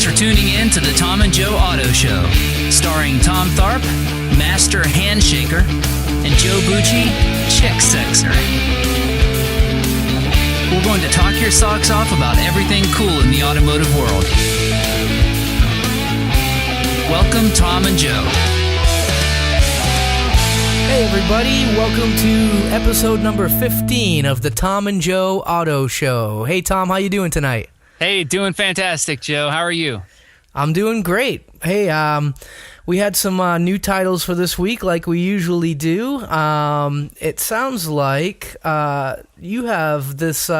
for tuning in to the Tom and Joe Auto Show, starring Tom Tharp, Master Handshaker, and Joe Bucci, Chick Sexer. We're going to talk your socks off about everything cool in the automotive world. Welcome, Tom and Joe. Hey everybody, welcome to episode number 15 of the Tom and Joe Auto Show. Hey Tom, how you doing tonight? Hey, doing fantastic, Joe. How are you? I'm doing great. Hey, we had some new titles for this week like we usually do. It sounds like you have this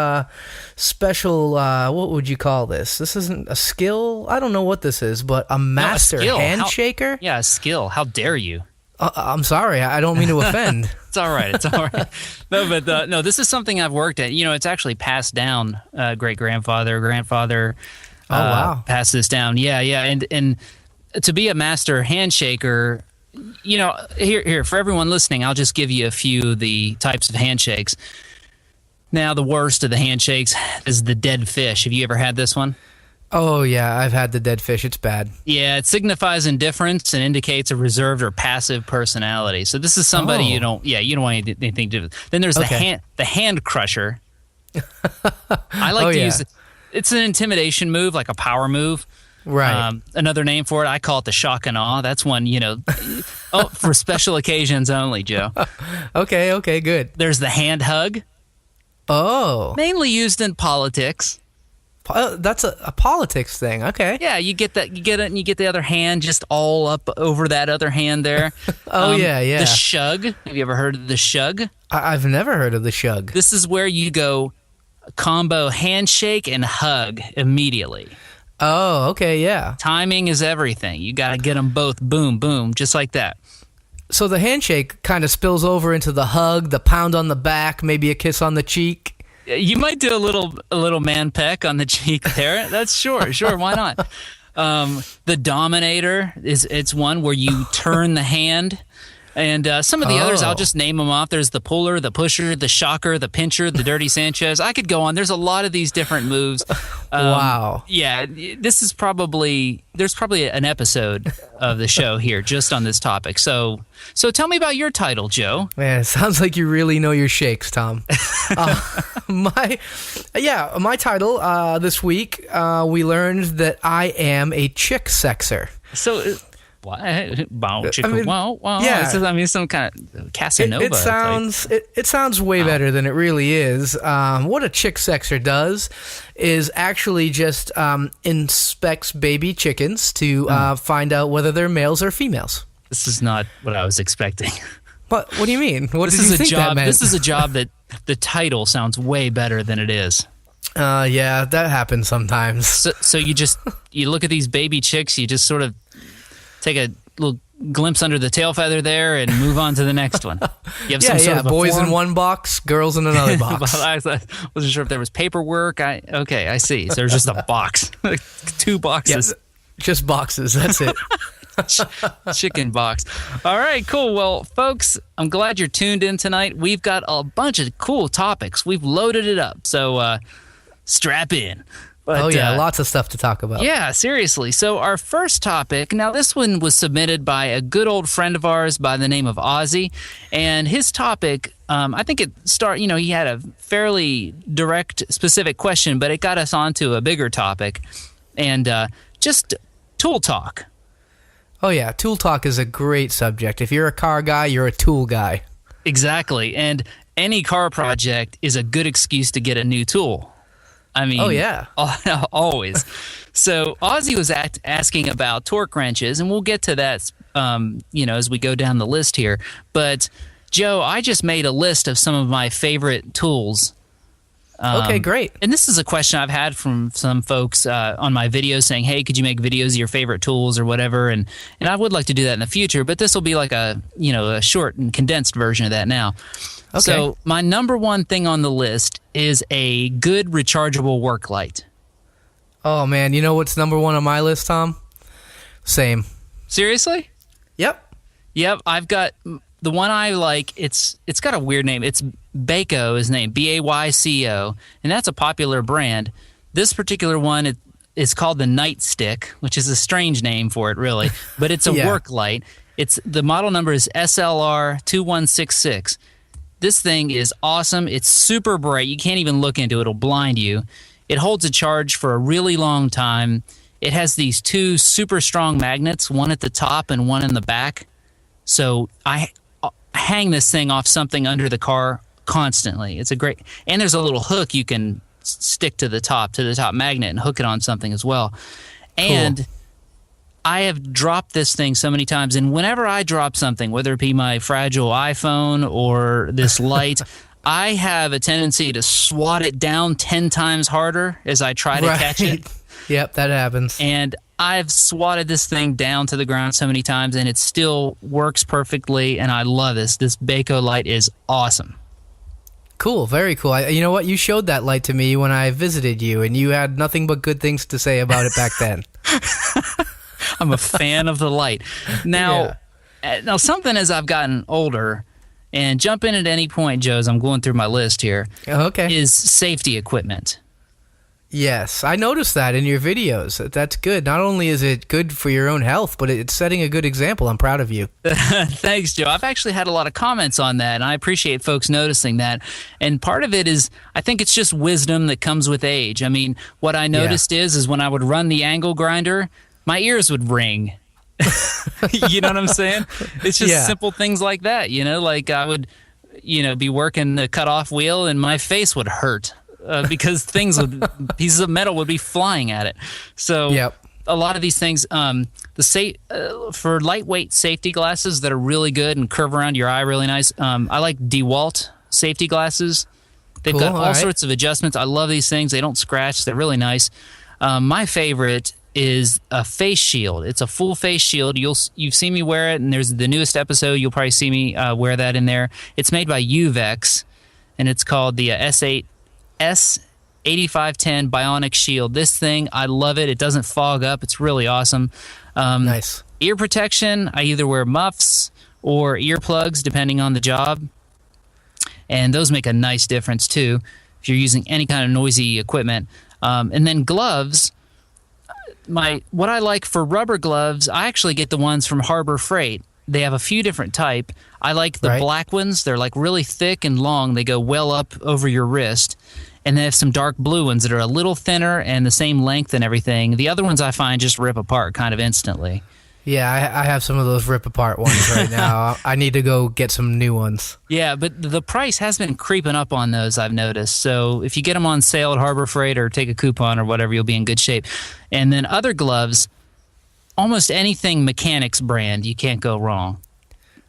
special, what would you call this? This isn't a skill? I don't know what this is, but a master handshaker? Yeah, a skill. How dare you? I'm sorry, I don't mean to offend. It's all right. It's all right. No, this is something I've worked at. You know, it's actually passed down. Great-grandfather, grandfather. Oh, wow. Passed this down. Yeah. And to be a master handshaker, you know, here for everyone listening, I'll just give you a few of the types of handshakes. Now, the worst of the handshakes is the dead fish. Have you ever had this one? Oh, yeah, I've had the dead fish. It's bad. Yeah, it signifies indifference and indicates a reserved or passive personality. So this is somebody you don't want anything to do with. Then there's the hand crusher. I like to use it. It's an intimidation move, like a power move. Right. Another name for it, I call it the shock and awe. That's one, for special occasions only, Joe. Okay, good. There's the hand hug. Oh. Mainly used in politics. That's a politics thing. Okay. Yeah, you get it, and you get the other hand just all up over that other hand there. Yeah. The shug. Have you ever heard of the shug? I've never heard of the shug. This is where you go combo handshake and hug immediately. Oh, okay, yeah. Timing is everything. You got to get them both, boom, boom, just like that. So the handshake kind of spills over into the hug, the pound on the back, maybe a kiss on the cheek. You might do a little man peck on the cheek there. That's sure. Why not? The dominator it's one where you turn the hand, and some of the others I'll just name them off. There's the puller, the pusher, the shocker, the pincher, the dirty Sanchez. I could go on. There's a lot of these different moves. Wow. Yeah, there's probably an episode of the show here just on this topic. So tell me about your title, Joe. Man, it sounds like you really know your shakes, Tom. My title this week, we learned that I am a chick sexer. So, wow. Yeah. Some kind of Casanova. It sounds way better than it really is. What a chick sexer does is actually just inspects baby chickens to find out whether they're males or females. This is not what I was expecting. What do you mean? What did you think that meant? This is a job that the title sounds way better than it is. Yeah, that happens sometimes. So you look at these baby chicks, you just sort of take a little glimpse under the tail feather there and move on to the next one. You have some sort of boys in one box, girls in another box. I wasn't sure if there was paperwork. I see. So there's just a box, 2 boxes. Yeah, just boxes. That's it. Chicken box. All right, cool. Well, folks, I'm glad you're tuned in tonight. We've got a bunch of cool topics. We've loaded it up. So strap in. But, lots of stuff to talk about. Yeah, seriously. So our first topic, now this one was submitted by a good old friend of ours by the name of Ozzy, and his topic, I think he had a fairly direct, specific question, but it got us onto a bigger topic, and just tool talk. Oh yeah, tool talk is a great subject. If you're a car guy, you're a tool guy. Exactly, and any car project is a good excuse to get a new tool. I mean, oh yeah, always. So Ozzy was asking about torque wrenches, and we'll get to that, as we go down the list here. But Joe, I just made a list of some of my favorite tools. Okay, great. And this is a question I've had from some folks on my videos saying, "Hey, could you make videos of your favorite tools or whatever?" And I would like to do that in the future, but this will be like a short and condensed version of that now. Okay. So my number one thing on the list is a good rechargeable work light. Oh man, you know what's number one on my list, Tom? Same. Seriously? Yep. I've got the one I like. It's got a weird name. It's Bayco is named, Bayco, and that's a popular brand. This particular one, is called the Nightstick, which is a strange name for it, really, but it's a work light. The model number is SLR 2166. This thing is awesome. It's super bright. You can't even look into it. It'll blind you. It holds a charge for a really long time. It has these two super strong magnets, one at the top and one in the back. So I hang this thing off something under the car constantly. It's a great, and there's a little hook you can stick to the top magnet and hook it on something as well. And I have dropped this thing so many times, and whenever I drop something, whether it be my fragile iPhone or this light, I have a tendency to swat it down 10 times harder as I try to catch it. Yep, that happens. And I've swatted this thing down to the ground so many times, and it still works perfectly, and I love this. This Baco light is awesome. Cool, very cool. You know what? You showed that light to me when I visited you, and you had nothing but good things to say about it back then. I'm a fan of the light. Now, something as I've gotten older, and jump in at any point, Joe, as I'm going through my list here, is safety equipment. Yes, I noticed that in your videos. That's good. Not only is it good for your own health, but it's setting a good example. I'm proud of you. Thanks, Joe. I've actually had a lot of comments on that, and I appreciate folks noticing that. And part of it is, I think it's just wisdom that comes with age. I mean, what I noticed is when I would run the angle grinder, my ears would ring. You know what I'm saying? It's just simple things like that, like I would, be working the cutoff wheel and my face would hurt. Because pieces of metal would be flying at it. So a lot of these things, for lightweight safety glasses that are really good and curve around your eye really nice, I like DeWalt safety glasses. They've got all sorts of adjustments. I love these things. They don't scratch. They're really nice. My favorite is a face shield. It's a full face shield. You've seen me wear it, and there's the newest episode. You'll probably see me wear that in there. It's made by Uvex, and it's called the S8510 Bionic Shield. This thing, I love it. It doesn't fog up. It's really awesome. Nice. Ear protection, I either wear muffs or earplugs, depending on the job. And those make a nice difference, too, if you're using any kind of noisy equipment. And then gloves, what I like for rubber gloves, I actually get the ones from Harbor Freight. They have a few different type. I like the black ones. They're like really thick and long. They go well up over your wrist. And they have some dark blue ones that are a little thinner and the same length and everything. The other ones I find just rip apart kind of instantly. Yeah, I have some of those rip apart ones right now. I need to go get some new ones. Yeah, but the price has been creeping up on those, I've noticed. So if you get them on sale at Harbor Freight or take a coupon or whatever, you'll be in good shape. And then other gloves, almost anything Mechanics brand, you can't go wrong.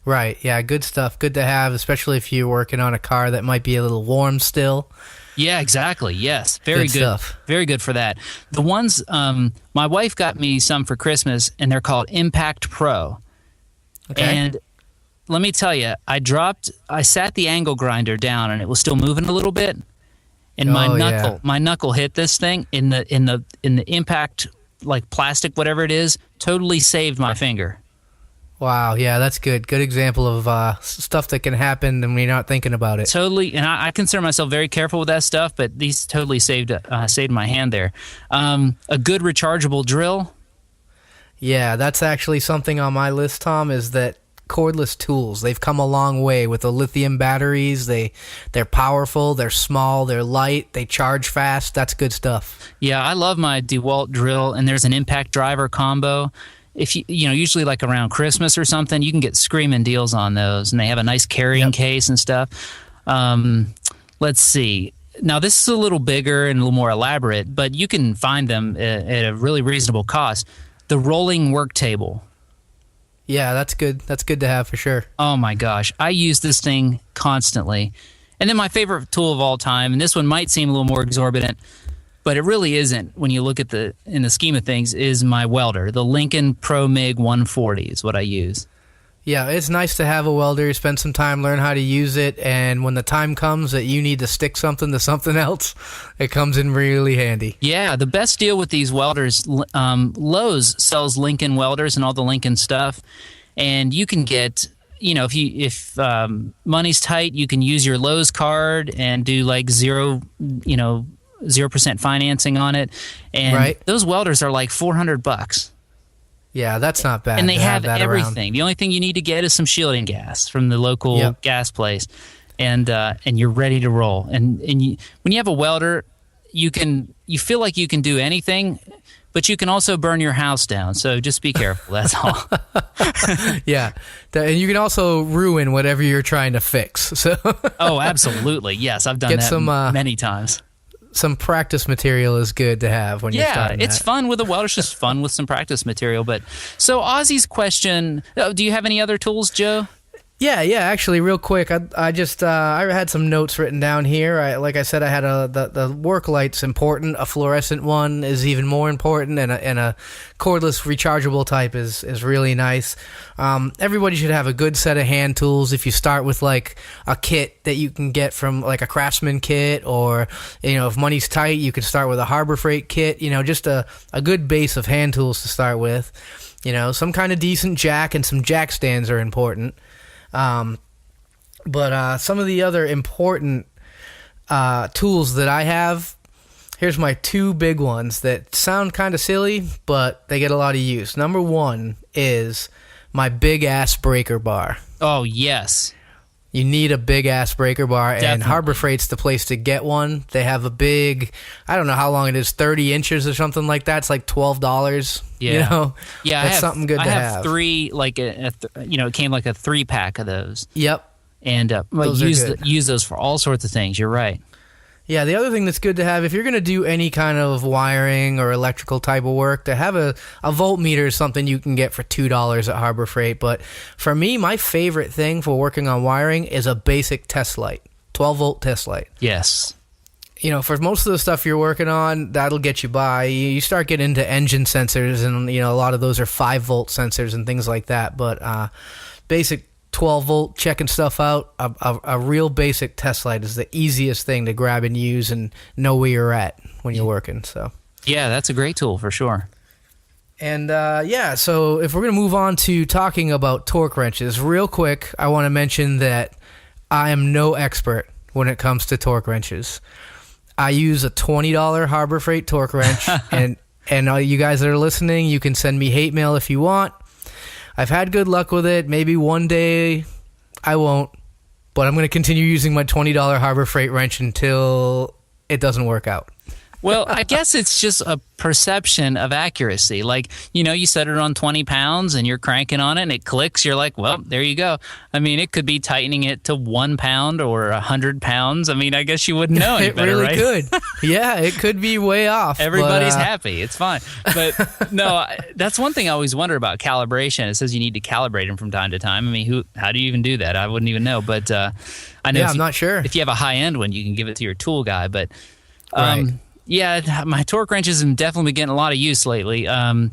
Right, yeah, good stuff. Good to have, especially if you're working on a car that might be a little warm still. Yeah, exactly. Yes. Very good stuff. Very good for that. The ones, my wife got me some for Christmas, and they're called Impact Pro. Okay. And let me tell you, I sat the angle grinder down, and it was still moving a little bit. And my knuckle hit this thing in the impact, like plastic, whatever it is, totally saved my finger. Wow, yeah, that's good. Good example of stuff that can happen when you're not thinking about it. Totally, and I consider myself very careful with that stuff, but these totally saved my hand there. A good rechargeable drill. Yeah, that's actually something on my list, Tom, is that cordless tools. They've come a long way with the lithium batteries. They're powerful, they're small, they're light, they charge fast. That's good stuff. Yeah, I love my DeWalt drill, and there's an impact driver combo. If usually like around Christmas or something, you can get screaming deals on those, and they have a nice carrying case and stuff. Let's see. Now, this is a little bigger and a little more elaborate, but you can find them at a really reasonable cost. The rolling work table. Yeah, that's good. That's good to have for sure. Oh, my gosh. I use this thing constantly. And then my favorite tool of all time, and this one might seem a little more exorbitant, but it really isn't when you look at in the scheme of things, is my welder. The Lincoln Pro MIG 140 is what I use. Yeah, it's nice to have a welder, spend some time, learn how to use it, and when the time comes that you need to stick something to something else, it comes in really handy. Yeah, the best deal with these welders, Lowe's sells Lincoln welders and all the Lincoln stuff, and you can get, if money's tight, you can use your Lowe's card and do like zero, 0% financing on it, and those welders are like $400. Yeah, that's not bad. And they have Around. everything. The only thing you need to get is some shielding gas from the local gas place, and you're ready to roll. And when you have a welder, you feel like you can do anything, but you can also burn your house down. So just be careful. That's all. Yeah, and you can also ruin whatever you're trying to fix. So. Oh, absolutely. Yes, I've done that many times. Some practice material is good to have when you're starting. Yeah, it's fun with a welder. It's just fun with some practice material. But so Ozzy's question: do you have any other tools, Joe? Yeah. Actually, real quick, I had some notes written down here. Like I said, I had the work light's important. A fluorescent one is even more important, and a cordless rechargeable type is really nice. Everybody should have a good set of hand tools. If you start with like a kit that you can get from like a Craftsman kit, or if money's tight, you can start with a Harbor Freight kit. Just a good base of hand tools to start with. Some kind of decent jack and some jack stands are important. But some of the other important tools that I have, here's my two big ones that sound kind of silly, but they get a lot of use. Number one is my big-ass breaker bar. Oh, yes. You need a big-ass breaker bar, Definitely. And Harbor Freight's the place to get one. They have a big, I don't know how long it is, 30 inches or something like that. It's like $12. Yeah. That's something good to have. I have three, like it came like a 3-pack of those. Yep. And use those for all sorts of things. You're right. Yeah, the other thing that's good to have, if you're going to do any kind of wiring or electrical type of work, to have a voltmeter is something you can get for $2 at Harbor Freight. But for me, my favorite thing for working on wiring is a basic test light, 12-volt test light. Yes. For most of the stuff you're working on, that'll get you by. You start getting into engine sensors, and a lot of those are 5-volt sensors and things like that. But basic 12-volt checking stuff out, a real basic test light is the easiest thing to grab and use and know where you're at when you're working. So yeah, that's a great tool for sure. And so if we're going to move on to talking about torque wrenches, real quick, I want to mention that I am no expert when it comes to torque wrenches. I use a $20 Harbor Freight torque wrench, and you guys that are listening, you can send me hate mail if you want. I've had good luck with it. Maybe one day I won't, but I'm going to continue using my $20 Harbor Freight wrench until it doesn't work out. Well, I guess it's just a perception of accuracy. Like, you set it on 20 pounds and you're cranking on it and it clicks. You're like, well, there you go. I mean, it could be tightening it to 1 pound or 100 pounds. I mean, I guess you wouldn't know any better, right? It really could. Yeah, it could be way off. Everybody's happy. It's fine. But no, that's one thing I always wonder about calibration. It says you need to calibrate them from time to time. I mean, how do you even do that? I wouldn't even know. But I know I'm not sure. If you have a high-end one, you can give it to your tool guy. But right. Yeah, my torque wrenches have definitely been getting a lot of use lately. And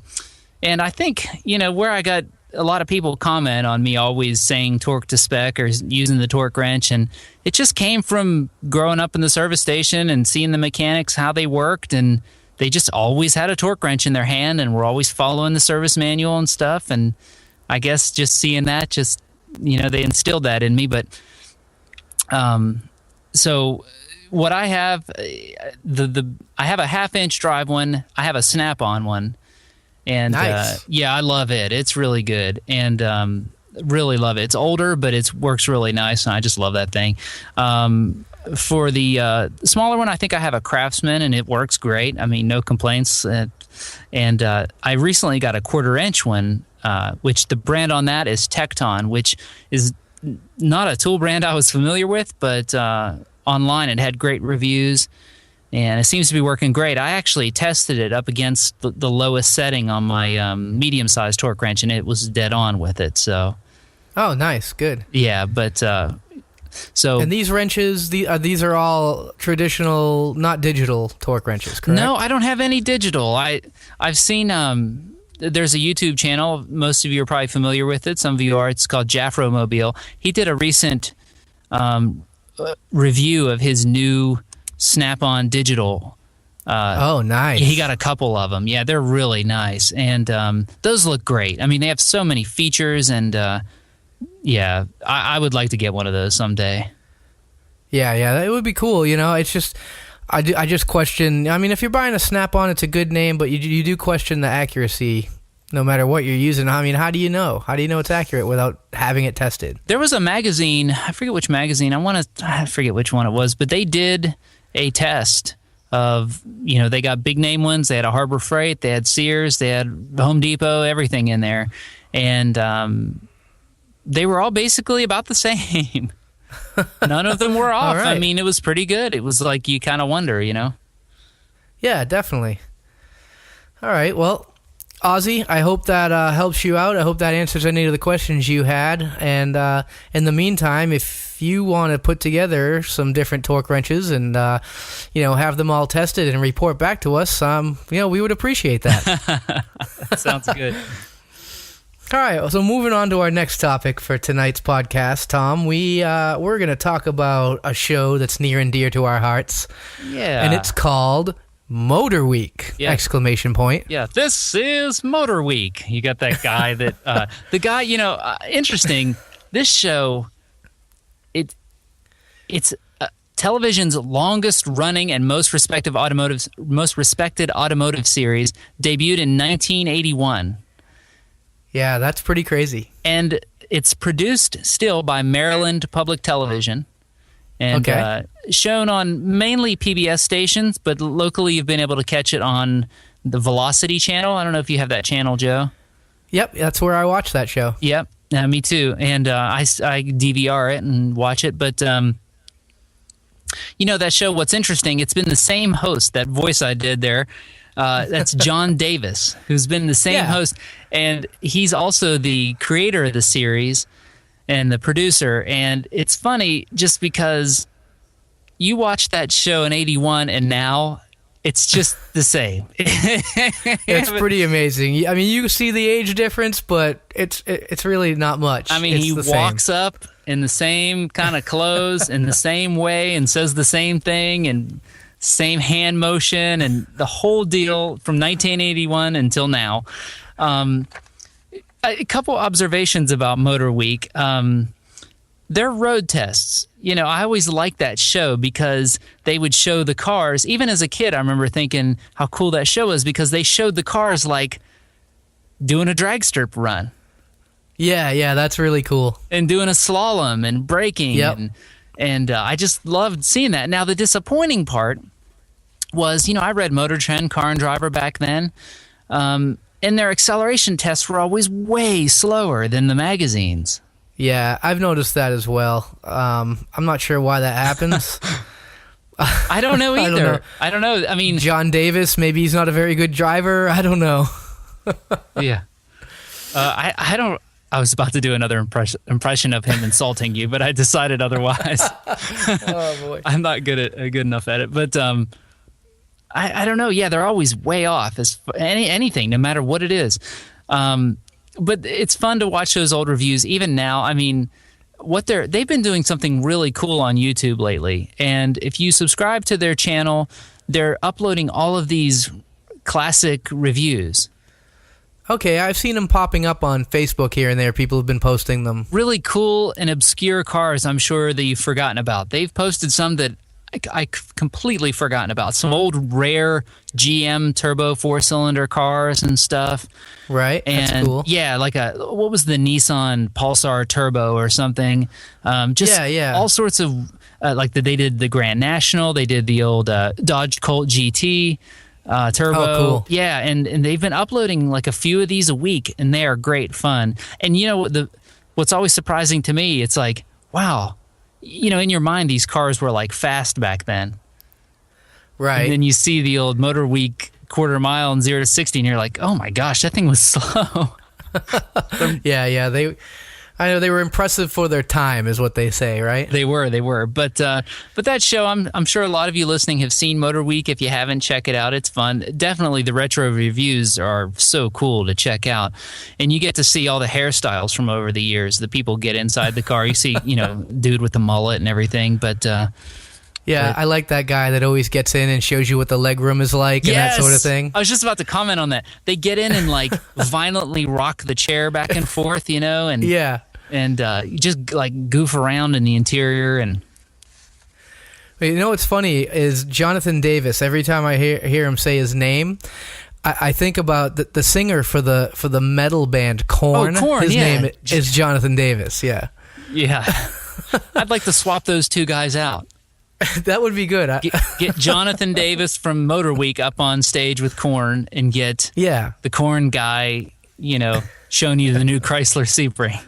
I think, where I got a lot of people comment on me always saying torque to spec or using the torque wrench, and it just came from growing up in the service station and seeing the mechanics, how they worked, and they just always had a torque wrench in their hand and were always following the service manual and stuff. And I guess just seeing that, they instilled that in me. But so what I have, I have a 1/2-inch drive one. I have a snap-on one, and nice. I love it. It's really good, and really love it. It's older, but it works really nice, and I just love that thing. For the smaller one, I think I have a Craftsman, and it works great. I mean, no complaints. And I recently got a 1/4-inch one, which the brand on that is Tecton, which is not a tool brand I was familiar with, but online it had great reviews, and it seems to be working great. I actually tested it up against the lowest setting on my medium-sized torque wrench, and it was dead on with it. So, oh, nice, good. Yeah, but so. And these wrenches, these are all traditional, not digital torque wrenches, correct? No, I don't have any digital. I've seen. There's a YouTube channel. Most of you are probably familiar with it. Some of you are. It's called Jaffro Mobile. He did a recent review of his new Snap-on digital. Oh, nice. He got a couple of them. Yeah, they're really nice. And those look great. I mean, they have so many features, and I would like to get one of those someday. Yeah, that would be cool. It's just, I just question. I mean, if you're buying a Snap-on, it's a good name, but you do question the accuracy. No matter what you're using, I mean, how do you know? How do you know it's accurate without having it tested? There was a magazine, I forget which magazine, I forget which one it was, but they did a test of, they got big name ones. They had a Harbor Freight, they had Sears, they had Home Depot, everything in there. And they were all basically about the same. None of them were off. Right. I mean, it was pretty good. It was like you kind of wonder, Yeah, definitely. All right, well, Ozzy, I hope that helps you out. I hope that answers any of the questions you had. And in the meantime, if you want to put together some different torque wrenches and have them all tested and report back to us, we would appreciate that. Sounds good. All right, so moving on to our next topic for tonight's podcast, Tom, we're going to talk about a show that's near and dear to our hearts. Yeah. And it's called Motorweek! Yeah. Exclamation point. Yeah, this is Motorweek. You got that guy that the guy. Interesting. This show, it's television's longest running and most respected automotive series. Debuted in 1981. Yeah, that's pretty crazy. And it's produced still by Maryland Public Television. And shown on mainly PBS stations, but locally you've been able to catch it on the Velocity channel. I don't know if you have that channel, Joe. Yep, that's where I watch that show. Yep, me too. And I DVR it and watch it. But, that show, what's interesting, it's been the same host, that voice I did there. That's John Davis, who's been the same host. And he's also the creator of the series and the producer. And it's funny just because you watch that show in 81 and now it's just the same. It's pretty amazing. I mean, you see the age difference, but it's really not much. I mean, he walks up in the same kind of clothes in the same way and says the same thing and same hand motion and the whole deal from 1981 until now. A couple observations about Motorweek. Their road tests. I always liked that show because they would show the cars. Even as a kid, I remember thinking how cool that show was because they showed the cars like doing a drag strip run. Yeah, that's really cool. And doing a slalom and braking. Yep. And I just loved seeing that. Now, the disappointing part was, I read Motor Trend, Car and Driver back then. And their acceleration tests were always way slower than the magazines. Yeah, I've noticed that as well. I'm not sure why that happens. I don't know either. I don't know. I mean, John Davis, maybe he's not a very good driver. I don't know. Yeah. I don't. I was about to do another impression of him insulting you, but I decided otherwise. Oh boy, I'm not good enough at it. But I don't know. Yeah, they're always way off as anything, no matter what it is. But it's fun to watch those old reviews. Even now, I mean, they've been doing something really cool on YouTube lately. And if you subscribe to their channel, they're uploading all of these classic reviews. Okay, I've seen them popping up on Facebook here and there. People have been posting them. Really cool and obscure cars, I'm sure, that you've forgotten about. They've posted some that I completely forgotten about. Some old rare GM turbo 4-cylinder cars and stuff. Right, and that's cool. Yeah, like what was the Nissan Pulsar Turbo or something? All sorts of, they did the Grand National. They did the old Dodge Colt GT. Turbo. Oh, cool. Yeah, and they've been uploading like a few of these a week, and they are great fun. And what's always surprising to me, it's like, wow, in your mind, these cars were like fast back then. Right. And then you see the old Motorweek quarter mile and 0 to 60, and you're like, oh my gosh, that thing was slow. Yeah. I know they were impressive for their time, is what they say, right? They were. But that show, I'm sure a lot of you listening have seen Motorweek. If you haven't, check it out. It's fun. Definitely, the retro reviews are so cool to check out, and you get to see all the hairstyles from over the years. The people get inside the car. You see, dude with the mullet and everything. But I like that guy that always gets in and shows you what the legroom is like and that sort of thing. I was just about to comment on that. They get in and like violently rock the chair back and forth, and you just like goof around in the interior and. You know what's funny is Jonathan Davis. Every time I hear him say his name, I think about the singer for the metal band Korn. Oh, Korn, his yeah. name is Jonathan Davis. Yeah, Yeah. I'd like to swap those two guys out. that would be good. Get Jonathan Davis from Motorweek up on stage with Korn, and get Yeah, the Korn guy, showing you the new Chrysler Sebring.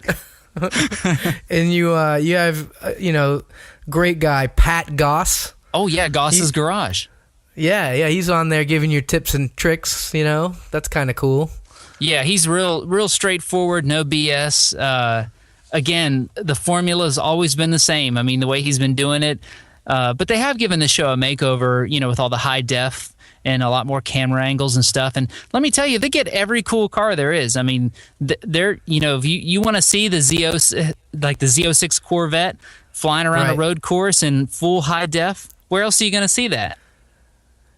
and you have great guy Pat Goss. Oh yeah, Goss's Garage. Yeah, he's on there giving you tips and tricks. That's kind of cool. Yeah, he's real straightforward, no BS. Again, the formula's always been the same. I mean, the way he's been doing it. But they have given the show a makeover, with all the high def and a lot more camera angles and stuff. And let me tell you, they get every cool car there is. I mean, they're, if you want to see the the Z06 Corvette flying around a road course in full high def, where else are you going to see that?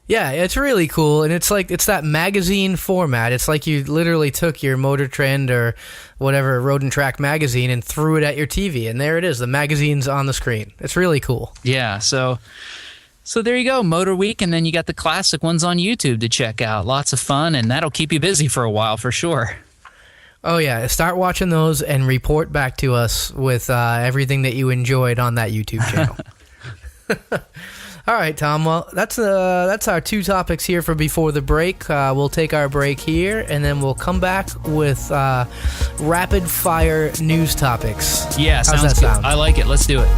Yeah, it's really cool, and it's that magazine format. It's like you literally took your Motor Trend or whatever Road and Track magazine and threw it at your TV, and there it is. The magazine's on the screen. It's really cool. Yeah, so there you go, Motor Week, and then you got the classic ones on YouTube to check out. Lots of fun, and that'll keep you busy for a while for sure. Oh yeah, start watching those and report back to us with everything that you enjoyed on that YouTube channel. All right, Tom. Well, that's our two topics here for before the break. We'll take our break here, and then we'll come back with rapid fire news topics. Yeah, sounds good. Sound? I like it. Let's do it.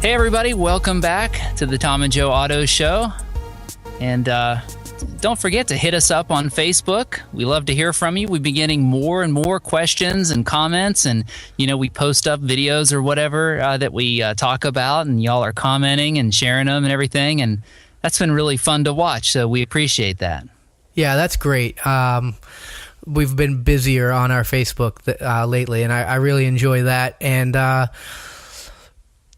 Hey everybody, welcome back to the Tom and Joe Auto Show. And don't forget to hit us up on Facebook. We love to hear from you. We've been getting more and more questions and comments, and we post up videos or whatever that we talk about, and y'all are commenting and sharing them and everything, and that's been really fun to watch, so we appreciate that. Yeah, that's great. We've been busier on our Facebook lately, and I really enjoy that. And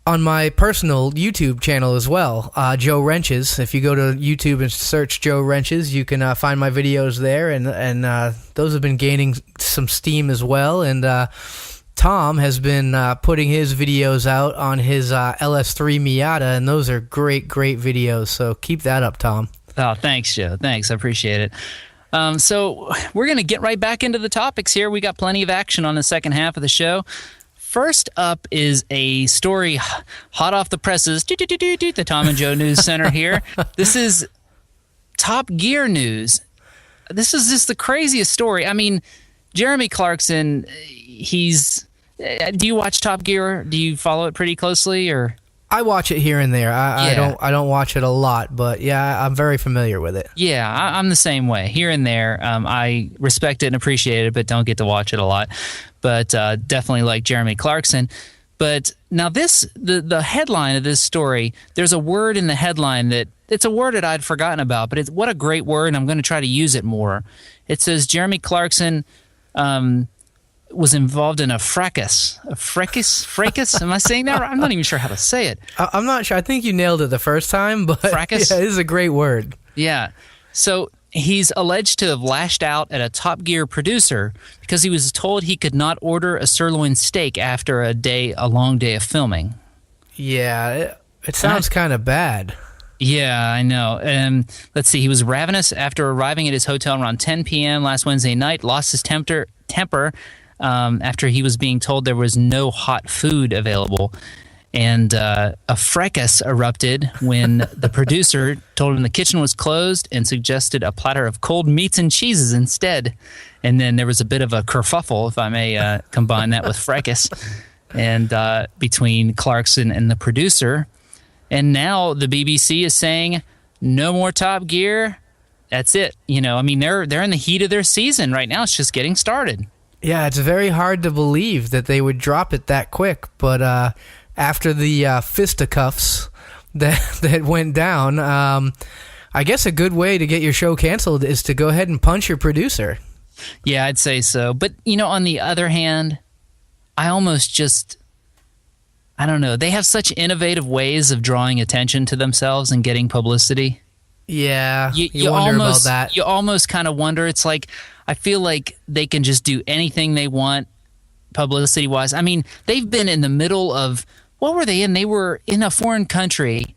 on my personal YouTube channel as well, Joe Wrenches. If you go to YouTube and search Joe Wrenches, you can find my videos there, and those have been gaining some steam as well. And Tom has been putting his videos out on his LS3 Miata, and those are great videos. So keep that up, Tom. Oh, thanks, Joe. Thanks, I appreciate it. So we're going to get right back into the topics here. We got plenty of action on the second half of the show. First up is a story hot off the presses, the Tom and Joe News Center here. This is Top Gear news. This is just the craziest story. I mean, Jeremy Clarkson, do you watch Top Gear? Do you follow it pretty closely, or? I watch it here and there. I don't watch it a lot, but yeah, I'm very familiar with it. Yeah, I'm the same way. Here and there, I respect it and appreciate it, but don't get to watch it a lot. But definitely like Jeremy Clarkson. But now the headline of this story, there's a word in the headline that it's a word that I'd forgotten about, but what a great word, and I'm going to try to use it more. It says Jeremy Clarkson was involved in a fracas. A fracas? Am I saying that right? I'm not even sure how to say it. I'm not sure. I think you nailed it the first time, but fracas? Yeah, it is a great word. Yeah. So he's alleged to have lashed out at a Top Gear producer because he was told he could not order a sirloin steak after a long day of filming. Yeah, it sounds kind of bad. Yeah, I know. Let's see. He was ravenous after arriving at his hotel around 10 p.m. last Wednesday night, lost his temper after he was being told there was no hot food available. And a fracas erupted when the producer told him the kitchen was closed and suggested a platter of cold meats and cheeses instead. And then there was a bit of a kerfuffle, if I may combine that with fracas, and between Clarkson and the producer. And now the BBC is saying, no more Top Gear. That's it. I mean, they're in the heat of their season right now. It's just getting started. Yeah, it's very hard to believe that they would drop it that quick, but after the fisticuffs that went down. I guess a good way to get your show canceled is to go ahead and punch your producer. Yeah, I'd say so. But, on the other hand, I almost just, I don't know. They have such innovative ways of drawing attention to themselves and getting publicity. Yeah, you wonder about that. You almost kind of wonder. It's like, I feel like they can just do anything they want publicity-wise. I mean, they've been in the middle of, what were they in? They were in a foreign country.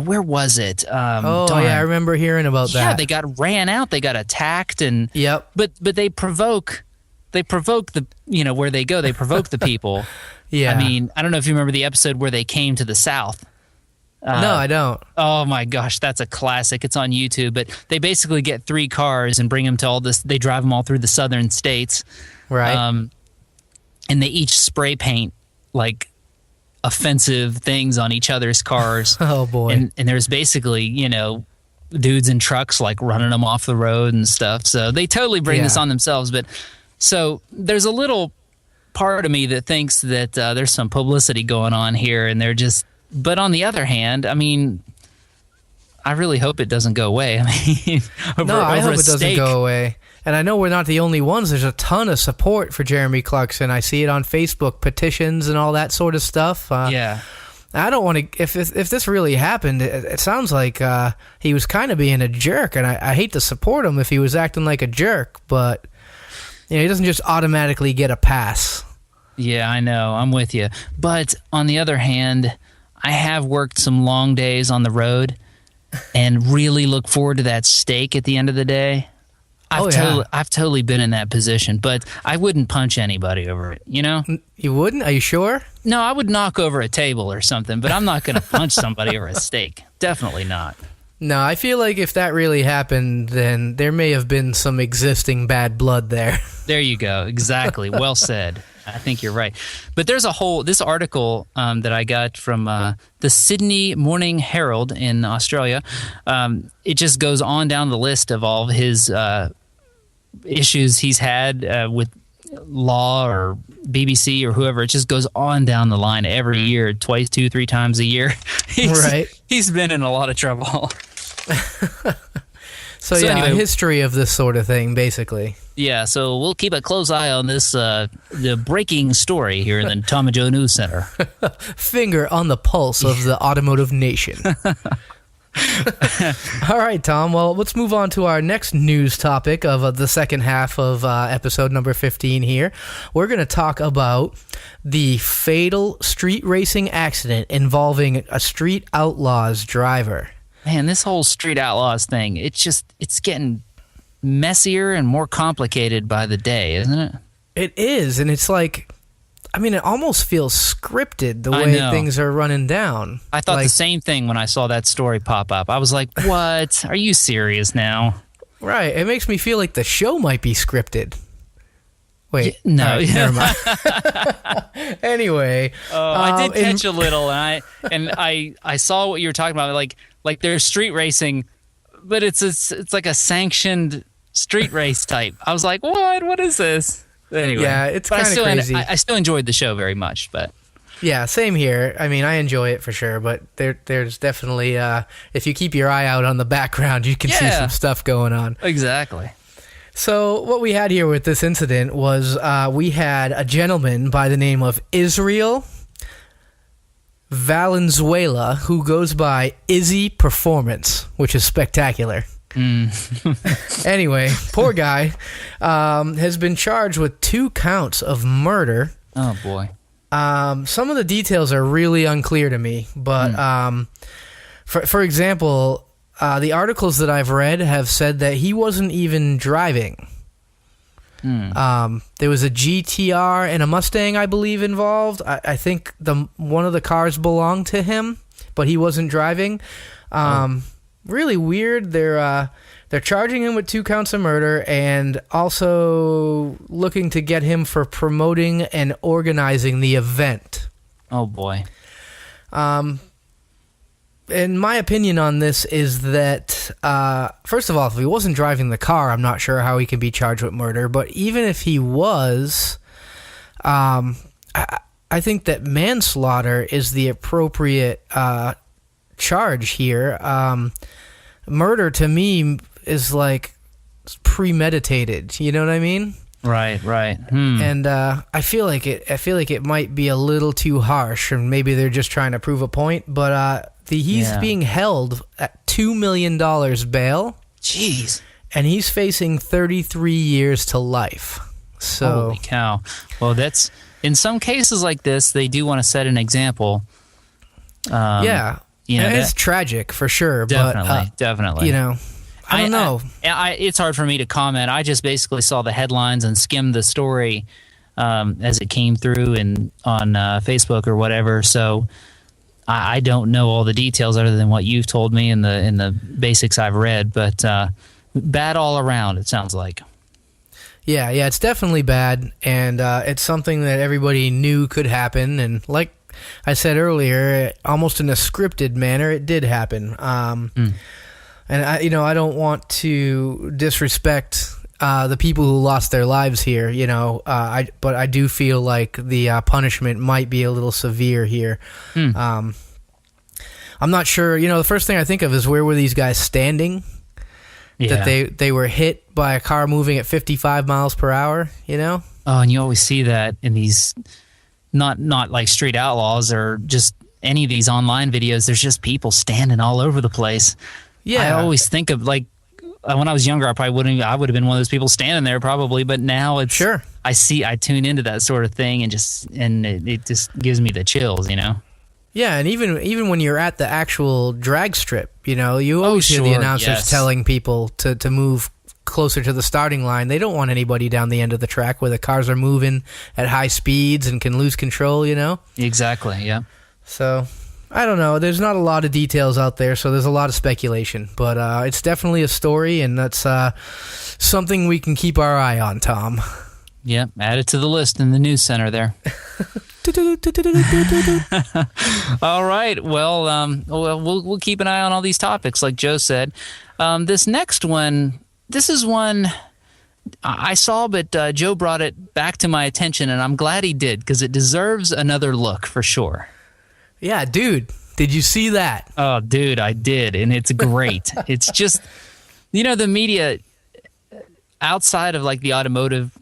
Where was it? Yeah, I remember hearing about that. Yeah, they got ran out. They got attacked, and yep. But they provoke the where they go. They provoke the people. Yeah. I mean, I don't know if you remember the episode where they came to the South. No, I don't. Oh my gosh, that's a classic. It's on YouTube. But they basically get 3 cars and bring them to all this. They drive them all through the southern states, right? And they each spray paint like offensive things on each other's cars. Oh boy! And there's basically dudes in trucks like running them off the road and stuff. So they totally bring this on themselves. But so there's a little part of me that thinks that there's some publicity going on here, and they're just. But on the other hand, I mean, I really hope it doesn't go away. I mean, I hope it doesn't go away. And I know we're not the only ones. There's a ton of support for Jeremy Clarkson. I see it on Facebook, petitions and all that sort of stuff. Yeah. I don't want to. If this really happened, it sounds like he was kind of being a jerk, and I hate to support him if he was acting like a jerk. But he doesn't just automatically get a pass. Yeah, I know. I'm with you. But on the other hand, I have worked some long days on the road, and really look forward to that steak at the end of the day. I've totally been in that position, but I wouldn't punch anybody over it, You wouldn't? Are you sure? No, I would knock over a table or something, but I'm not going to punch somebody over a steak. Definitely not. No, I feel like if that really happened, then there may have been some existing bad blood there. There you go. Exactly. Well said. I think you're right. But there's this article that I got from the Sydney Morning Herald in Australia. It just goes on down the list of all of his issues he's had with law or BBC or whoever. It just goes on down the line every year, 2, 3 times a year. He's been in a lot of trouble. So anyway, a history of this sort of thing, basically. Yeah, so we'll keep a close eye on this the breaking story here in the Tom and Joe News Center. Finger on the pulse of the automotive nation. All right, Tom. Well, let's move on to our next news topic of the second half of episode number 15 here. We're going to talk about the fatal street racing accident involving a Street Outlaws driver. Man, this whole Street Outlaws thing, it's getting messier and more complicated by the day, isn't it? It is, and it's like, I mean, it almost feels scripted the way things are running down. I thought the same thing when I saw that story pop up. I was like, what? Are you serious now? Right. It makes me feel like the show might be scripted. Wait, no, right, never mind. Anyway, I did catch a little, and I saw what you were talking about. Like there's street racing, but it's like a sanctioned street race type. I was like, what? What is this? Anyway, yeah, it's kind of crazy. I still enjoyed the show very much, but yeah, same here. I mean, I enjoy it for sure, but there's definitely if you keep your eye out on the background, you can see some stuff going on. Exactly. So what we had here with this incident was we had a gentleman by the name of Israel Valenzuela who goes by Izzy Performance, which is spectacular. Anyway, poor guy has been charged with 2 counts of murder. Oh, boy. Some of the details are really unclear to me, but for example, the articles that I've read have said that he wasn't even driving. There was a GTR and a Mustang, I believe, involved. I think one of the cars belonged to him, but he wasn't driving. Really weird. They're charging him with 2 counts of murder and also looking to get him for promoting and organizing the event. Oh, boy. And my opinion on this is that, first of all, if he wasn't driving the car, I'm not sure how he can be charged with murder. But even if he was, I think that manslaughter is the appropriate charge here. Murder to me is like premeditated. You know what I mean? Right. And I feel like it might be a little too harsh, and maybe they're just trying to prove a point. But he's being held at $2 million bail. Jeez. And he's facing 33 years to life. So, holy cow! Well, that's in some cases like this, they do want to set an example. It's tragic for sure. Definitely. I don't know. It's hard for me to comment. I just basically saw the headlines and skimmed the story as it came through and on Facebook or whatever. So I don't know all the details other than what you've told me in the basics I've read. But bad all around, it sounds like. Yeah, it's definitely bad, and it's something that everybody knew could happen. And like I said earlier, almost in a scripted manner, it did happen. And I don't want to disrespect the people who lost their lives here, but I do feel like the punishment might be a little severe here. I'm not sure. The first thing I think of is, where were these guys standing? Yeah. That they were hit by a car moving at 55 miles per hour. Oh, and you always see that in these not like Street Outlaws or just any of these online videos. There's just people standing all over the place. Yeah, I always think of, like, when I was younger, I would have been one of those people standing there probably, but now it's sure. I tune into that sort of thing and it just gives me the chills, Yeah, and even when you're at the actual drag strip, you always hear the announcers telling people to move closer to the starting line. They don't want anybody down the end of the track where the cars are moving at high speeds and can lose control, Exactly, yeah. So, I don't know. There's not a lot of details out there, so there's a lot of speculation. But it's definitely a story, and that's something we can keep our eye on, Tom. Yeah, add it to the list in the news center there. All right. Well, we'll keep an eye on all these topics, like Joe said. This next one, this is one I saw, but Joe brought it back to my attention, and I'm glad he did, because it deserves another look for sure. Yeah, dude. Did you see that? Oh, dude, I did, and it's great. It's just, the media outside of like the automotive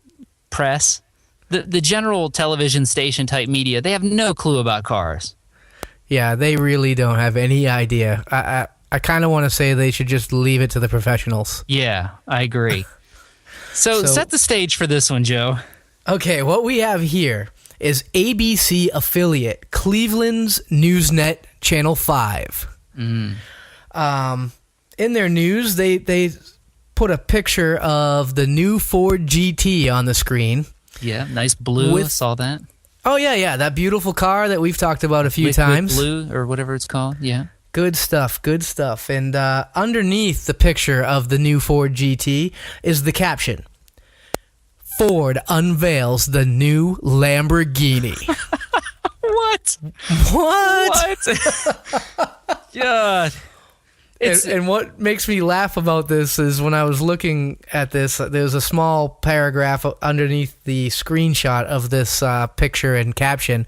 press, the general television station type media, they have no clue about cars. Yeah, they really don't have any idea. I kind of want to say they should just leave it to the professionals. Yeah, I agree. So set the stage for this one, Joe. Okay, what we have here is ABC affiliate Cleveland's Newsnet Channel 5. In their news, they put a picture of the new Ford GT on the screen. Yeah, nice blue. I saw that. Oh, yeah, that beautiful car that we've talked about a few times. Blue, or whatever it's called, yeah. Good stuff. And underneath the picture of the new Ford GT is the caption: Ford unveils the new Lamborghini. What? God. And what makes me laugh about this is, when I was looking at this, there's a small paragraph underneath the screenshot of this picture and caption,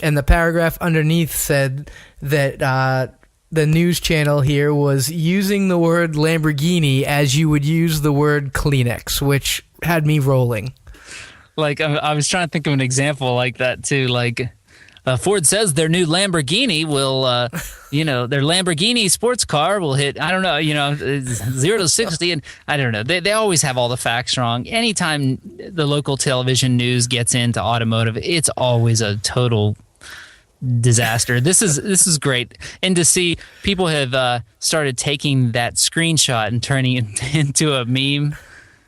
and the paragraph underneath said that the news channel here was using the word Lamborghini as you would use the word Kleenex, which had me rolling. Like, I was trying to think of an example like that too. Like, Ford says their new Lamborghini will, their Lamborghini sports car will hit, 0 to 60. And I don't know. They always have all the facts wrong. Anytime the local television news gets into automotive, it's always a total disaster. This is great. And to see people have started taking that screenshot and turning it into a meme.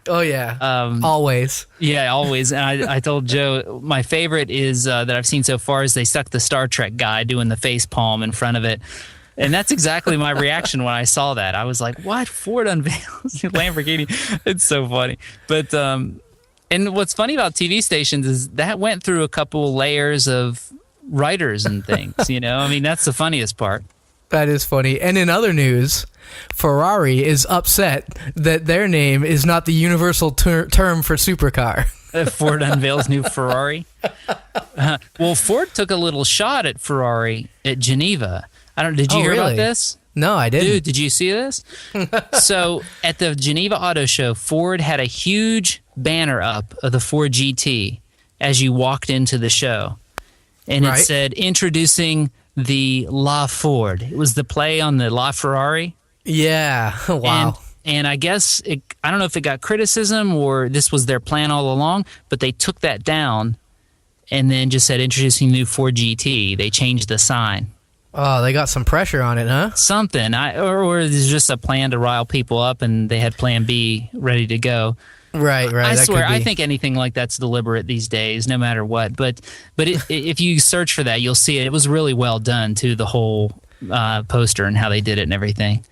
Oh, yeah. Always. Yeah, always. And I told Joe, my favorite is that I've seen so far is they stuck the Star Trek guy doing the face palm in front of it. And that's exactly my reaction when I saw that. I was like, what? Ford unveils Lamborghini? It's so funny. But, and what's funny about TV stations is that went through a couple layers of writers and things, I mean, that's the funniest part. That is funny. And in other news, Ferrari is upset that their name is not the universal term for supercar. Ford unveils new Ferrari. Well, Ford took a little shot at Ferrari at Geneva. Did you hear really? about this? No, I didn't. Dude, did you see this? So at the Geneva Auto Show, Ford had a huge banner up of the Ford GT as you walked into the show. And it said, introducing the La Ford. It was the play on the La Ferrari. Yeah. Wow. And I guess, I don't know if it got criticism or this was their plan all along, but they took that down and then just said, introducing new Ford GT. They changed the sign. Oh, they got some pressure on it, huh? Something. Or there's just a plan to rile people up and they had plan B ready to go. Right. I swear, I think anything like that's deliberate these days, no matter what. But if you search for that, you'll see it. It was really well done, too, the whole poster and how they did it and everything.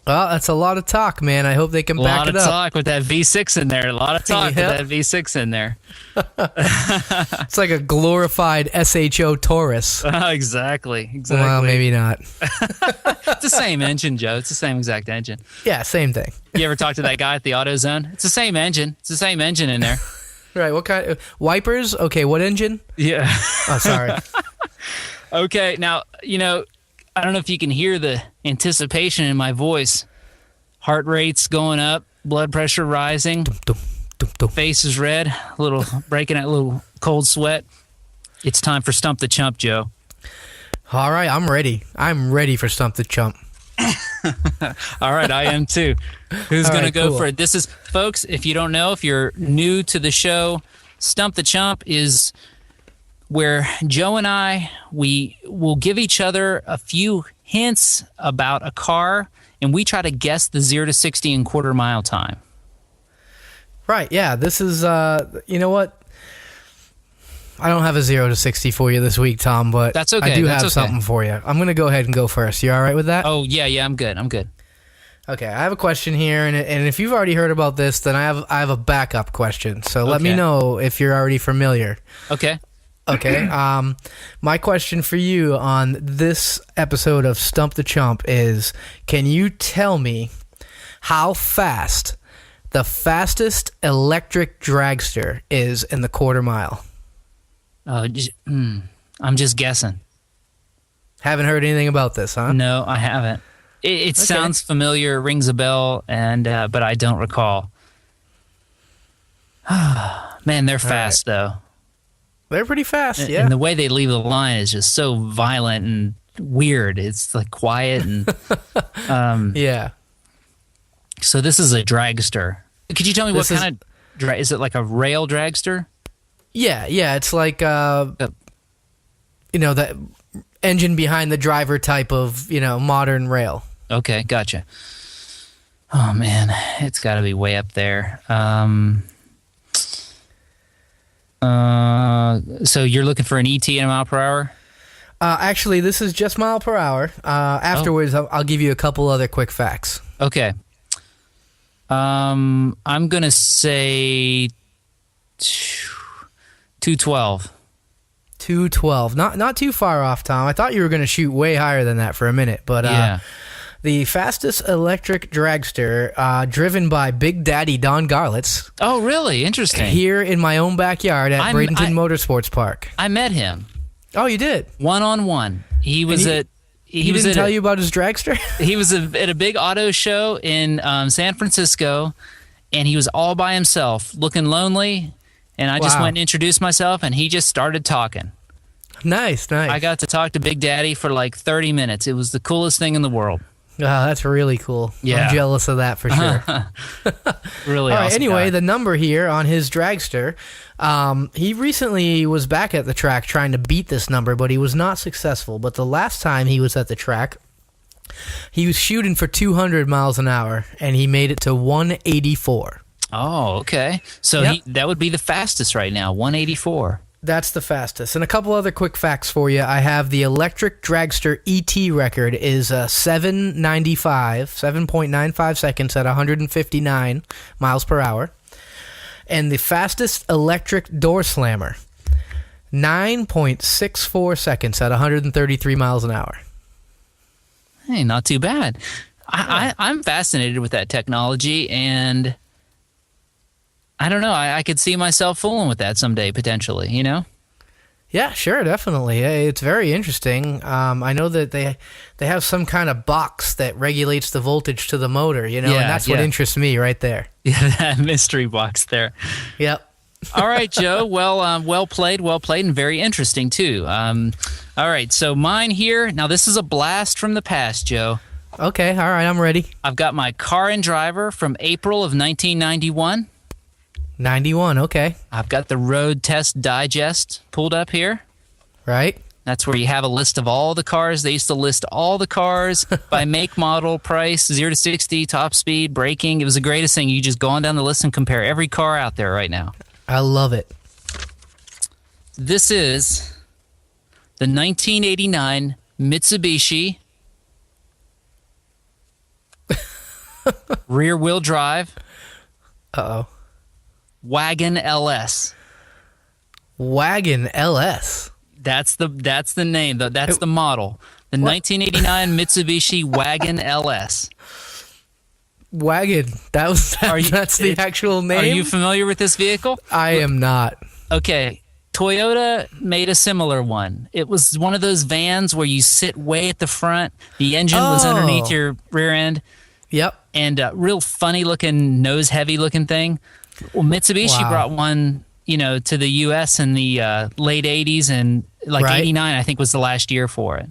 Well, that's a lot of talk, man. I hope they can back it up. A lot of talk with that V6 in there. A lot of talk with that V6 in there. It's like a glorified SHO Taurus. Exactly. Well, maybe not. It's the same engine, Joe. It's the same exact engine. Yeah, same thing. You ever talk to that guy at the AutoZone? It's the same engine. It's the same engine in there. Right. What kind of wipers? Okay, what engine? Yeah. Oh, sorry. Okay, now, I don't know if you can hear the anticipation in my voice. Heart rate's going up, blood pressure rising, face is red, breaking out a little cold sweat. It's time for Stump the Chump, Joe. All right, I'm ready. I'm ready for Stump the Chump. All right, I am too. Who's going to go for it? This is, folks, if you don't know, if you're new to the show, Stump the Chump is where Joe and I, we will give each other a few hints about a car, and we try to guess the 0 to 60 in quarter mile time. Right, yeah. This is, you know what? I don't have a 0 to 60 for you this week, Tom, but that's okay. I do have something for you. I'm going to go ahead and go first. You all right with that? Oh, yeah, I'm good. Okay, I have a question here, and if you've already heard about this, then I have a backup question. So let me know if you're already familiar. Okay. Okay. My question for you on this episode of Stump the Chump is, can you tell me how fast the fastest electric dragster is in the quarter mile? I'm just guessing. Haven't heard anything about this, huh? No, I haven't. It sounds familiar, rings a bell, and but I don't recall. Man, they're fast, though. They're pretty fast, yeah. And the way they leave the line is just so violent and weird. It's like quiet and... yeah. So this is a dragster. Could you tell me what kind of... Is it like a rail dragster? Yeah. It's like, that engine behind the driver type of, modern rail. Okay, gotcha. Oh, man. It's got to be way up there. So you're looking for an ET in a mile per hour? Actually, this is just mile per hour. Afterwards, I'll give you a couple other quick facts. Okay. I'm going to say 212. 212. Not too far off, Tom. I thought you were going to shoot way higher than that for a minute, but yeah. The fastest electric dragster, driven by Big Daddy Don Garlitz. Oh, really? Interesting. Here in my own backyard at Bradenton Motorsports Park. I met him. Oh, you did? One-on-one. He didn't tell you about his dragster? He was at a big auto show in San Francisco, and he was all by himself, looking lonely, and I just went and introduced myself, and he just started talking. Nice. I got to talk to Big Daddy for like 30 minutes. It was the coolest thing in the world. Oh, that's really cool. Yeah. I'm jealous of that for sure. Really All right, awesome anyway, guy. the number here on his dragster, he recently was back at the track trying to beat this number, but he was not successful. But the last time he was at the track, he was shooting for 200 miles an hour, and he made it to 184. Oh, okay. So that would be the fastest right now, 184. That's the fastest. And a couple other quick facts for you. I have the electric dragster ET record is 7.95 seconds at 159 miles per hour. And the fastest electric door slammer, 9.64 seconds at 133 miles an hour. Hey, not too bad. I'm fascinated with that technology, and I don't know. I could see myself fooling with that someday, potentially, Yeah, sure, definitely. It's very interesting. I know that they have some kind of box that regulates the voltage to the motor, and that's what interests me right there. Yeah, that mystery box there. Yep. All right, Joe. Well, well played, and very interesting too. All right, so mine here. Now, this is a blast from the past, Joe. Okay, all right, I'm ready. I've got my Car and Driver from April of 1991. 91, okay. I've got the Road Test Digest pulled up here. Right. That's where you have a list of all the cars. They used to list all the cars by make, model, price, 0 to 60, top speed, braking. It was the greatest thing. You just go on down the list and compare every car out there right now. I love it. This is the 1989 Mitsubishi rear-wheel drive Uh-oh. Wagon LS. Wagon LS. That's the name. That's the model. The 1989 Mitsubishi Wagon LS. Wagon. That's the actual name? Are you familiar with this vehicle? I am not. Okay. Toyota made a similar one. It was one of those vans where you sit way at the front. The engine was underneath your rear end. Yep. And a real funny looking, nose heavy looking thing. Well, Mitsubishi brought one, to the U.S. in the late 80s, and 89, I think, was the last year for it.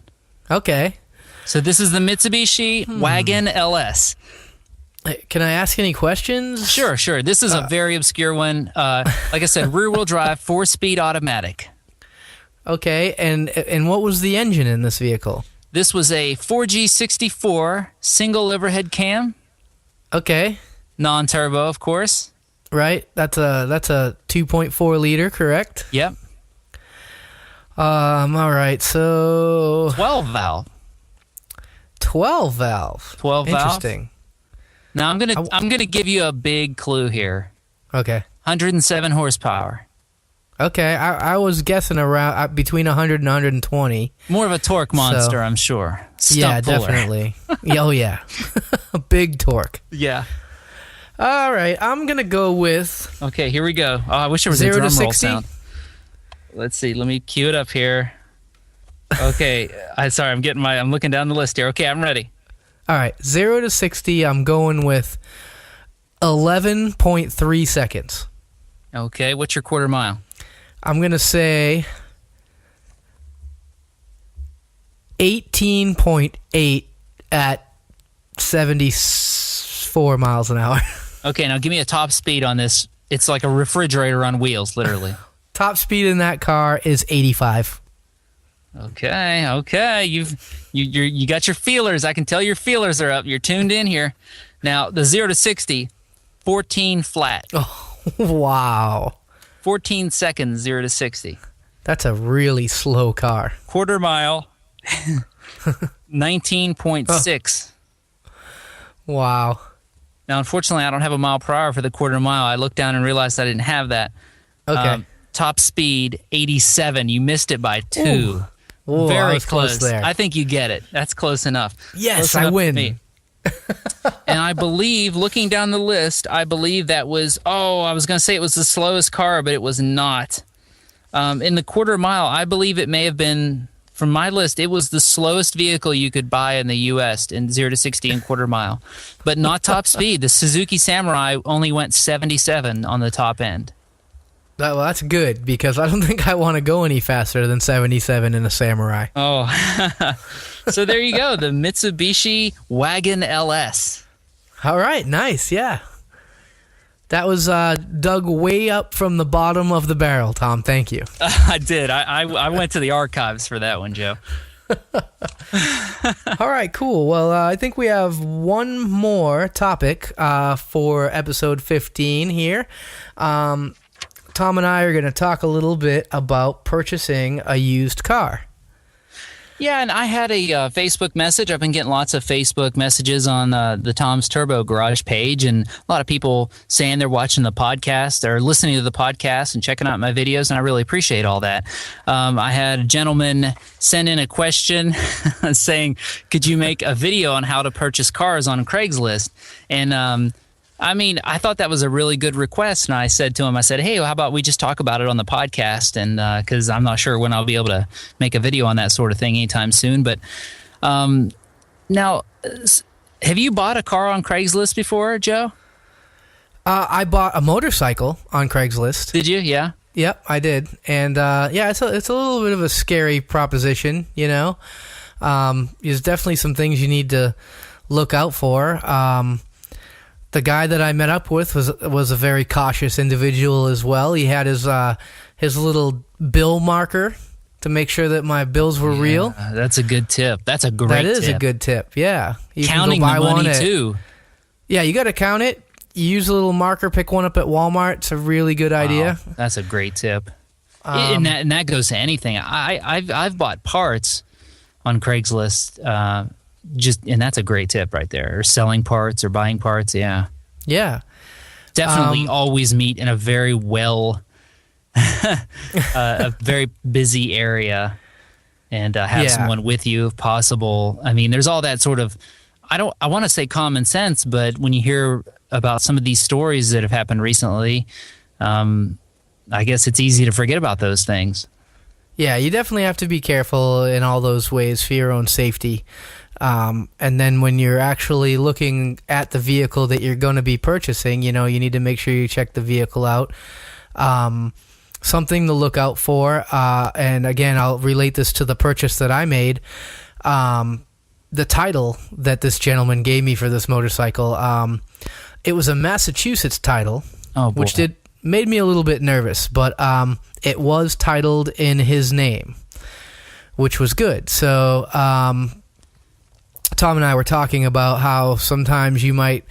Okay. So this is the Mitsubishi Wagon LS. Can I ask any questions? Sure. This is a very obscure one. Like I said, rear-wheel drive, 4-speed automatic. Okay, and what was the engine in this vehicle? This was a 4G64 single overhead cam. Okay. Non-turbo, of course. Right. That's a 2.4 liter, correct? Yep. All right. So 12 valve. 12 valve. Interesting. Now I'm gonna give you a big clue here. Okay. 107 horsepower. Okay. I was guessing around between 100 and 120. More of a torque monster, I'm sure. Stump puller. Definitely. Oh yeah. Big torque. Yeah. All right, I'm going to go with... Okay, here we go. Oh, I wish there was a drum roll sound. Let's see. Let me cue it up here. Okay. I'm looking down the list here. Okay, I'm ready. All right, 0 to 60, I'm going with 11.3 seconds. Okay, what's your quarter mile? I'm going to say 18.8 at 74 miles an hour. Okay, now give me a top speed on this. It's like a refrigerator on wheels, literally. Top speed in that car is 85. Okay. You got your feelers. I can tell your feelers are up. You're tuned in here. Now, the 0 to 60, 14 flat. Oh, wow. 14 seconds, 0 to 60. That's a really slow car. Quarter mile, 19.6. Wow. Now, unfortunately, I don't have a mile per hour for the quarter mile. I looked down and realized I didn't have that. Okay. Top speed, 87. You missed it by 2. Ooh, Very close there. I think you get it. That's close enough. Yes, close enough I win. For me. And I believe, looking down the list, I believe that was, I was going to say it was the slowest car, but it was not. In the quarter mile, I believe it may have been, from my list, it was the slowest vehicle you could buy in the U.S. in 0 to 60 and quarter mile. But not top speed. The Suzuki Samurai only went 77 on the top end. Well, that's good, because I don't think I want to go any faster than 77 in a Samurai. Oh, so there you go, the Mitsubishi Wagon LS. All right, nice, yeah. That was dug way up from the bottom of the barrel, Tom. Thank you. I did. I went to the archives for that one, Joe. All right, cool. Well, I think we have one more topic for episode 15 here. Tom and I are going to talk a little bit about purchasing a used car. Yeah, and I had a Facebook message. I've been getting lots of Facebook messages on the Tom's Turbo Garage page, and a lot of people saying they're watching the podcast or listening to the podcast and checking out my videos, and I really appreciate all that. I had a gentleman send in a question saying, could you make a video on how to purchase cars on Craigslist? And I mean, I thought that was a really good request, and I said to him, I said, "Hey, how about we just talk about it on the podcast?" And because I'm not sure when I'll be able to make a video on that sort of thing anytime soon. But now, have you bought a car on Craigslist before, Joe? I bought a motorcycle on Craigslist. Did you? Yeah. Yep, I did, and it's a little bit of a scary proposition, you know. There's definitely some things you need to look out for. The guy that I met up with was a very cautious individual as well. He had his little bill marker to make sure that my bills were real. That's a good tip. That's a great tip. That is a good tip, yeah. You Counting can go buy the money, one too. Yeah, you got to count it. You use a little marker, pick one up at Walmart. It's a really good idea. Wow, that's a great tip. And that goes to anything. I've bought parts on Craigslist, and that's a great tip right there. Or selling parts or buying parts, yeah. Yeah. Definitely always meet in a very a very busy area, and have someone with you if possible. I mean, there's all that sort of, I want to say common sense, but when you hear about some of these stories that have happened recently, I guess it's easy to forget about those things. Yeah, you definitely have to be careful in all those ways for your own safety. And then when you're actually looking at the vehicle that you're going to be purchasing, you know, you need to make sure you check the vehicle out. Something to look out for, and again, I'll relate this to the purchase that I made. The title that this gentleman gave me for this motorcycle, it was a Massachusetts title, which made me a little bit nervous, but it was titled in his name, which was good. So Tom and I were talking about how sometimes you might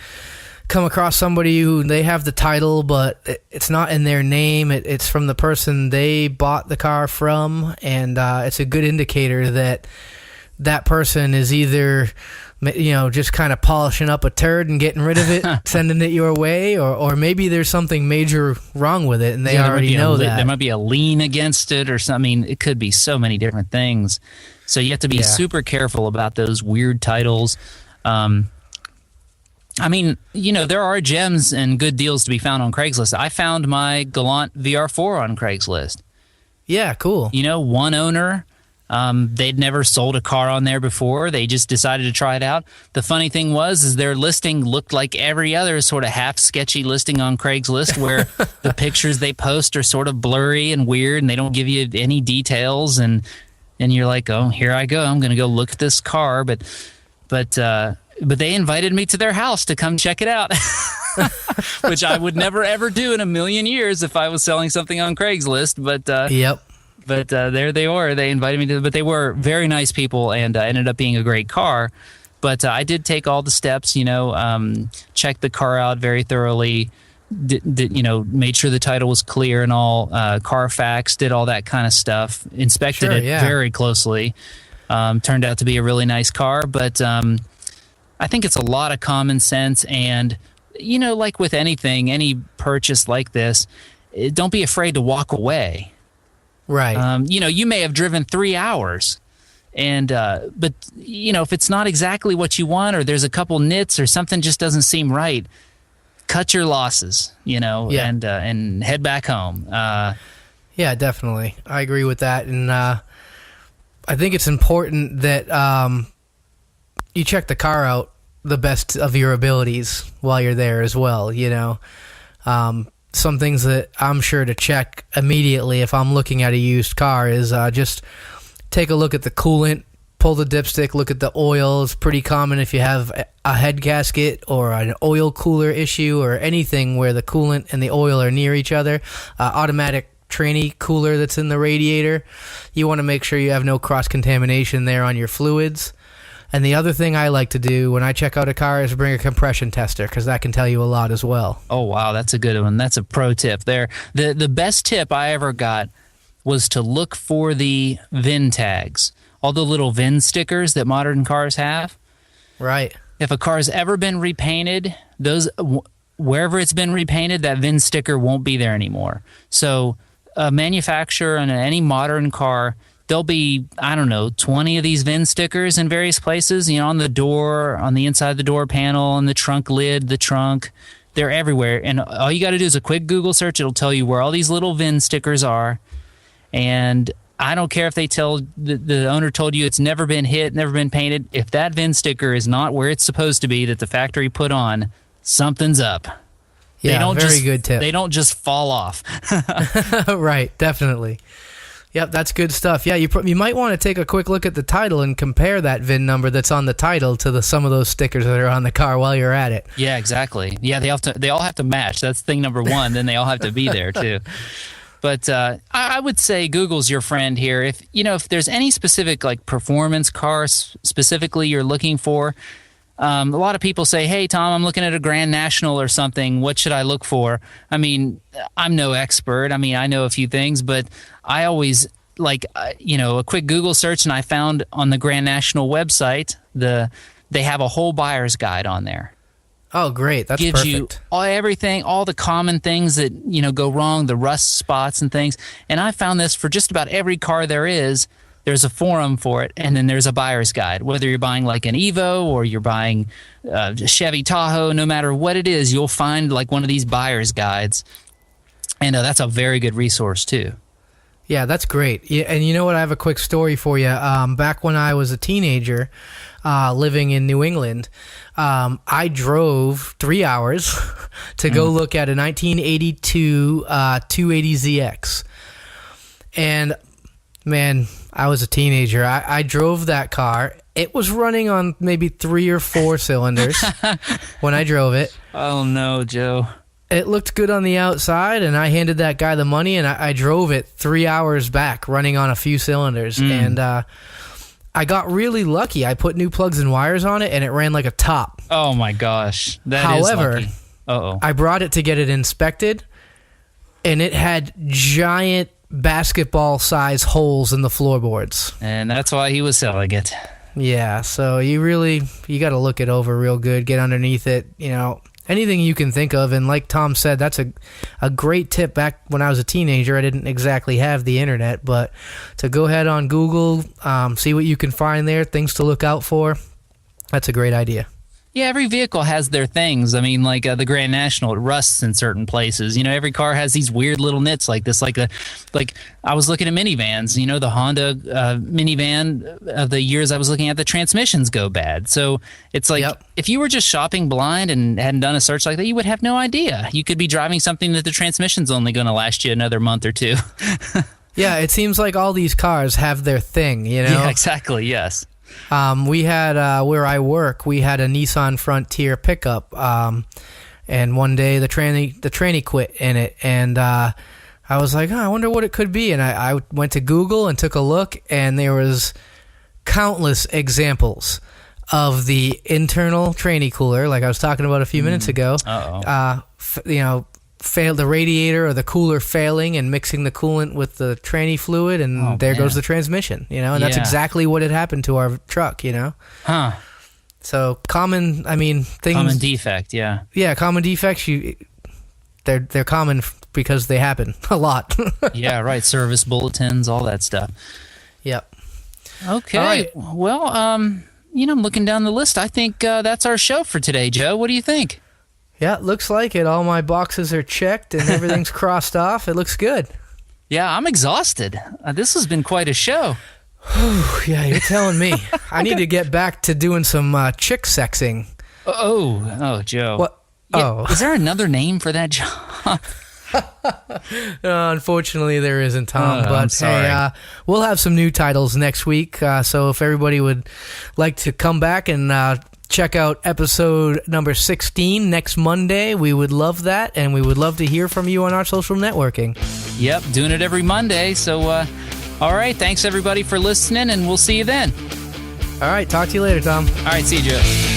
come across somebody who they have the title, but it's not in their name. It's from the person they bought the car from, and it's a good indicator that that person is either, you know, just kind of polishing up a turd and getting rid of it, sending it your way, or maybe there's something major wrong with it, and they already know that. There might be a lien against it or something. I mean, it could be so many different things. So you have to be super careful about those weird titles. I mean, you know, there are gems and good deals to be found on Craigslist. I found my Galant VR4 on Craigslist. Yeah, cool. You know, one owner. They'd never sold a car on there before. They just decided to try it out. The funny thing is their listing looked like every other sort of half sketchy listing on Craigslist, where the pictures they post are sort of blurry and weird, and they don't give you any details. And you're like, oh, here I go. I'm going to go look at this car, but they invited me to their house to come check it out, which I would never ever do in a million years if I was selling something on Craigslist. But yep. But there they were. They invited me to, but they were very nice people, and ended up being a great car. But I did take all the steps, you know, checked the car out very thoroughly, you know, made sure the title was clear and all, Carfax, did all that kind of stuff, inspected it very closely. Turned out to be a really nice car, but I think it's a lot of common sense, and, you know, like with anything, any purchase like this, don't be afraid to walk away. Right. You know, you may have driven 3 hours, and but, you know, if it's not exactly what you want, or there's a couple nits or something just doesn't seem right, cut your losses, you know, and head back home. Yeah, definitely. I agree with that, and I think it's important that you check the car out the best of your abilities while you're there as well, you know. Some things that I'm sure to check immediately if I'm looking at a used car is just take a look at the coolant, pull the dipstick, look at the oil. It's pretty common if you have a head gasket or an oil cooler issue or anything where the coolant and the oil are near each other. Automatic tranny cooler that's in the radiator. You want to make sure you have no cross-contamination there on your fluids. And the other thing I like to do when I check out a car is bring a compression tester, because that can tell you a lot as well. Oh, wow, that's a good one. That's a pro tip there. The best tip I ever got was to look for the VIN tags, all the little VIN stickers that modern cars have. Right. If a car's ever been repainted, wherever it's been repainted, that VIN sticker won't be there anymore. So a manufacturer on any modern car, there'll be, I don't know, 20 of these VIN stickers in various places, you know, on the door, on the inside of the door panel, on the trunk lid, the trunk, They're everywhere, and all you got to do is a quick Google search. It'll tell you where all these little VIN stickers are, and I don't care if they tell the owner told you it's never been hit, never been painted. If that VIN sticker is not where it's supposed to be that the factory put on, something's up. Yeah, very good tip. They don't just fall off. Right, definitely. Yep, that's good stuff. Yeah, you might want to take a quick look at the title and compare that VIN number that's on the title to some of those stickers that are on the car while you're at it. Yeah, exactly. Yeah, they all have to match. That's thing number one. Then they all have to be there too. But I would say Google's your friend here. If there's any specific like performance car specifically you're looking for, a lot of people say, "Hey Tom, I'm looking at a Grand National or something. What should I look for?" I mean, I'm no expert. I mean, I know a few things, but I always like a quick Google search, and I found on the Grand National website they have a whole buyer's guide on there. Oh, great! That's gives perfect. You everything, all the common things that go wrong, the rust spots and things. And I found this for just about every car there is. There's a forum for it, and then there's a buyer's guide. Whether you're buying like an Evo or you're buying a Chevy Tahoe, no matter what it is, you'll find like one of these buyer's guides, and that's a very good resource too. Yeah, that's great. Yeah, and you know what? I have a quick story for you. Back when I was a teenager, living in New England, I drove 3 hours to go look at a 1982 280ZX. And, man, I was a teenager. I drove that car. It was running on maybe 3 or 4 cylinders when I drove it. Oh, no, Joe. It looked good on the outside, and I handed that guy the money, and I drove it 3 hours back running on a few cylinders. And I got really lucky. I put new plugs and wires on it, and it ran like a top. Oh, my gosh. However, is lucky. I brought it to get it inspected, and it had giant basketball-size holes in the floorboards. And that's why he was selling it. Yeah, so you got to look it over real good, get underneath it, anything you can think of. And like Tom said, that's a great tip. Back when I was a teenager, I didn't exactly have the internet, but to go ahead on Google, see what you can find there, things to look out for, that's a great idea. Yeah, every vehicle has their things. I mean, like the Grand National, it rusts in certain places. Every car has these weird little nits like this. Like I was looking at minivans. The Honda minivan of the years I was looking at, the transmissions go bad. So it's like if you were just shopping blind and hadn't done a search like that, you would have no idea. You could be driving something that the transmission's only going to last you another month or two. Yeah, it seems like all these cars have their thing, Yeah, exactly, yes. We had, where I work, we had a Nissan Frontier pickup, and one day the tranny quit in it, and I was like, I wonder what it could be, and I went to Google and took a look, and there was countless examples of the internal tranny cooler, like I was talking about a few minutes ago, the radiator or the cooler failing and mixing the coolant with the tranny fluid, and goes the transmission, and that's exactly what had happened to our truck, Huh. So common defect, yeah. Yeah, common defects, they're common because they happen a lot. Yeah, right, service bulletins, all that stuff. Yep. Okay. All right. Well, I'm looking down the list. I think that's our show for today, Joe. What do you think? Yeah, it looks like it. All my boxes are checked and everything's crossed off. It looks good. Yeah, I'm exhausted. This has been quite a show. Yeah, you're telling me. I need to get back to doing some chick sexing. Oh, Joe. What? Yeah, is there another name for that job? Unfortunately, there isn't, Tom. But I'm sorry. hey, we'll have some new titles next week. So if everybody would like to come back and check out episode number 16 next Monday, we would love that, and we would love to hear from you on our social networking. Yep, doing it every Monday. So, all right, thanks everybody for listening, and we'll see you then. All right, talk to you later, Tom. All right, see you, Joe.